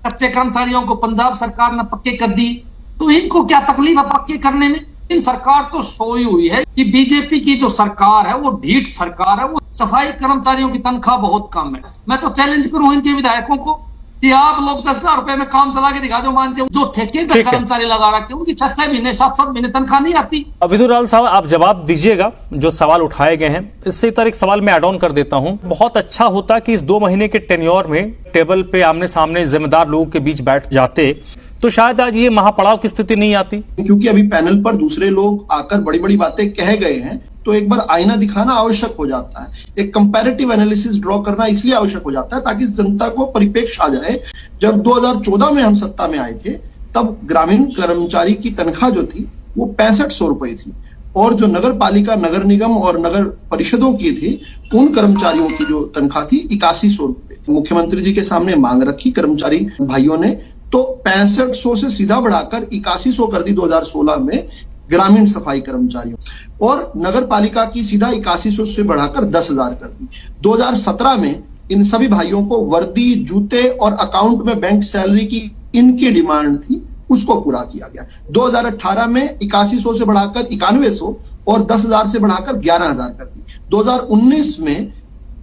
कच्चे कर्मचारियों को पंजाब सरकार ने पक्के कर दी, तो इनको क्या तकलीफ है पक्के करने में? इन सरकार तो सोई हुई है कि बीजेपी की जो सरकार है वो ढीठ सरकार है, वो सफाई कर्मचारियों की तनख्वाह बहुत कम है। मैं तो चैलेंज करूं इनके विधायकों को कि आप लोग 10,000 रुपए में काम चला के दिखा दो। मान जो ठेके पे कर्मचारी लगा रखे उनकी 6-6 महीने 7-7 महीने तनख्वाह नहीं आती। विदुर लाल साहब, आप जवाब दीजिएगा जो सवाल उठाए गए हैं। इससे एक सवाल मैं ऐड ऑन कर देता हूं। बहुत अच्छा होता कि इस 2 महीने के टेन्योर में टेबल पे आमने सामने जिम्मेदार लोगों के बीच बैठ जाते तो शायद आज ये महापड़ाव की स्थिति नहीं आती। क्योंकि अभी पैनल पर दूसरे लोग आकर बड़ी बड़ी बातें कह गए हैं, तो एक बार आईना दिखाना आवश्यक हो जाता है। एक कंपैरेटिव एनालिसिस ड्रॉ करना इसलिए आवश्यक हो जाता है ताकि जनता को परिप्रेक्ष्य आ जाए। जब 2014 में हम सत्ता में आए थे, तब ग्रामीण कर्मचारी की तनख्वाह जो थी वो 6500 रुपए थी, और जो नगर पालिका, नगर निगम और नगर परिषदों की थी, उन कर्मचारियों की जो तनख्वाह थी 8100 रुपए। मुख्यमंत्री जी के सामने मांग रखी कर्मचारी भाइयों ने, तो 6500 से सीधा बढ़ाकर 8100 कर दी 2016 में ग्रामीण सफाई कर्मचारियों, और नगर पालिका की सीधा 8100 से बढ़ाकर 10,000 कर दी। 2017 में इन सभी भाइयों को वर्दी, जूते और अकाउंट में बैंक सैलरी की इनकी डिमांड थी, उसको पूरा किया गया। 2018 में 8100 से बढ़ाकर 9100 और 10,000 से बढ़ाकर 11,000 कर दी। 2019 में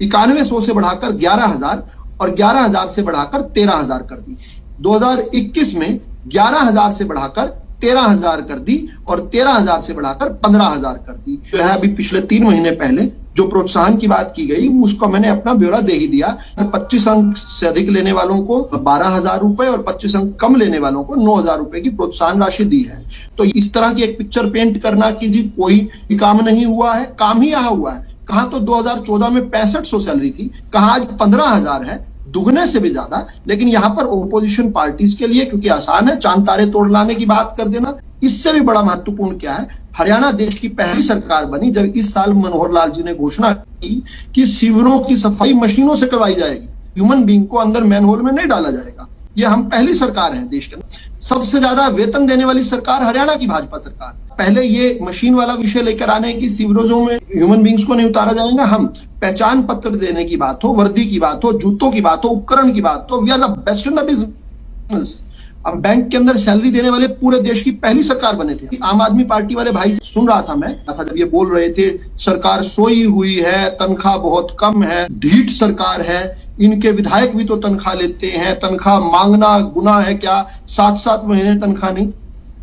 9100 से बढ़ाकर 11,000 और 11,000 से बढ़ाकर 13,000 कर दी। 2021 में 11,000 से बढ़ाकर 13,000 कर दी और 13,000 से बढ़ाकर 15,000 कर दी। जो है अभी पिछले 3 महीने पहले जो प्रोत्साहन की बात की गई उसको मैंने अपना ब्यौरा दे ही दिया। 25 अंक से अधिक लेने वालों को 12,000 रुपए और 25 अंक कम लेने वालों को 9,000 रुपए की प्रोत्साहन राशि दी है। तो इस तरह की एक पिक्चर पेंट करना कि जी कोई काम नहीं हुआ है, काम ही यहाँ हुआ है। कहाँ तो 2014 में 6500 सैलरी थी, कहाँ आज 15,000 है, दुगने से भी ज्यादा। लेकिन यहाँ पर ओपोजिशन पार्टीज के लिए क्योंकि आसान है चांद तारे तोड़ लाने की बात कर देना, इससे भी बड़ा महत्वपूर्ण क्या है, हरियाणा देश की पहली सरकार बनी जब इस साल मनोहर लाल जी ने घोषणा की कि शिविरों की सफाई मशीनों से करवाई जाएगी, ह्यूमन बीइंग को अंदर मैनहोल में नहीं डाला जाएगा। ये हम पहली सरकार है देश के अंदर। सबसे ज्यादा वेतन देने वाली सरकार हरियाणा की भाजपा सरकार। पहले ये मशीन वाला विषय लेकर आने की शिविरों में ह्यूमन बीइंग्स को नहीं उतारा जाएगा। हम पहचान पत्र देने की बात हो, वर्दी की बात हो, जूतों की बात हो, उपकरण की बात हो, we are the best in the business. हम बैंक के अंदर सैलरी देने वाले पूरे देश की पहली सरकार बने थे। आम आदमी पार्टी वाले भाई से सुन रहा था मैं जब ये बोल रहे थे सरकार सोई हुई है, तनख्वाह बहुत कम है, ढीठ सरकार है, इनके विधायक भी तो तनख्वाह लेते हैं, तनख्वाह मांगना गुनाह है क्या, 7-7 महीने तनख्वाह नहीं।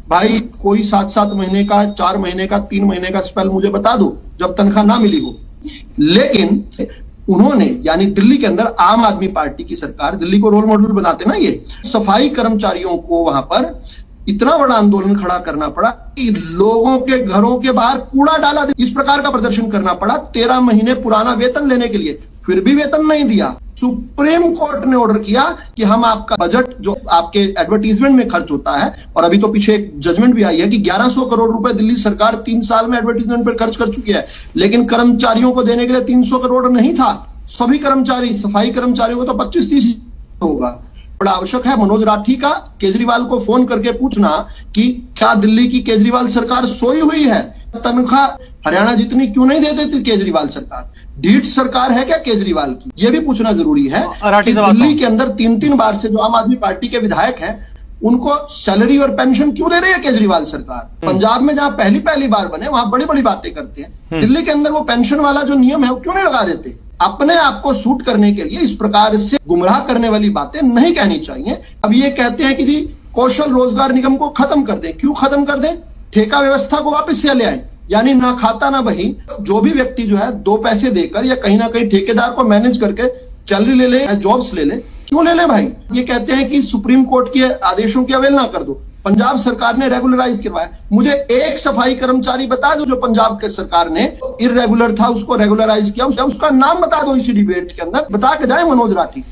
भाई कोई 7-7 महीने का, 4 महीने का, 3 महीने का स्पेल मुझे बता दो जब तनख्वाह ना मिली हो। लेकिन उन्होंने यानी दिल्ली के अंदर आम आदमी पार्टी की सरकार, दिल्ली को रोल मॉडल बनाते ना ये, सफाई कर्मचारियों को वहां पर इतना बड़ा आंदोलन खड़ा करना पड़ा कि लोगों के घरों के बाहर कूड़ा डाला, इस प्रकार का प्रदर्शन करना पड़ा 13 महीने पुराना वेतन लेने के लिए, फिर भी वेतन नहीं दिया। सुप्रीम कोर्ट ने ऑर्डर किया कि हम आपका बजट जो आपके एडवर्टीजमेंट में खर्च होता है, और अभी तो पीछे एक जजमेंट भी आई है कि 1100 करोड़ रुपए दिल्ली सरकार 3 साल में एडवर्टीजमेंट पर खर्च कर चुकी है, लेकिन कर्मचारियों को देने के लिए 300 करोड़ नहीं था। सभी कर्मचारी, सफाई कर्मचारियों को तो 25-30 होगा। बड़ा आवश्यक है मनोज राठी का केजरीवाल को फोन करके पूछना कि क्या दिल्ली की केजरीवाल सरकार सोई हुई है, तनख्वाह हरियाणा जितनी क्यों नहीं दे देती केजरीवाल सरकार, ढीठ सरकार है क्या केजरीवाल की, यह भी पूछना जरूरी है। कि दिल्ली के अंदर 3-3 बार से जो आम आदमी पार्टी के विधायक हैं उनको सैलरी और पेंशन क्यों दे रही है केजरीवाल सरकार। पंजाब में जहां पहली बार बने वहां बड़ी बड़ी बातें करते हैं, दिल्ली के अंदर वो पेंशन वाला जो नियम है वो क्यों नहीं लगा देते। अपने आप को सूट करने के लिए इस प्रकार से गुमराह करने वाली बातें नहीं कहनी चाहिए। अब ये कहते हैं कि जी कौशल रोजगार निगम को खत्म कर दें, क्यों खत्म कर दें, ठेका व्यवस्था को वापस से ले आए, यानी ना खाता ना बही, जो भी व्यक्ति जो है 2 पैसे देकर या कहीं ना कहीं ठेकेदार को मैनेज करके सैलरी ले ले या जॉब्स ले ले, क्यों ले ले भाई। ये कहते हैं कि सुप्रीम कोर्ट के आदेशों की अवहेलना कर दो, पंजाब सरकार ने रेगुलराइज करवाया। मुझे एक सफाई कर्मचारी बता दो जो पंजाब के सरकार ने इर्रेगुलर था उसको रेगुलराइज किया, उसका नाम बता दो इसी डिबेट के अंदर, बता के जाए मनोज राठी।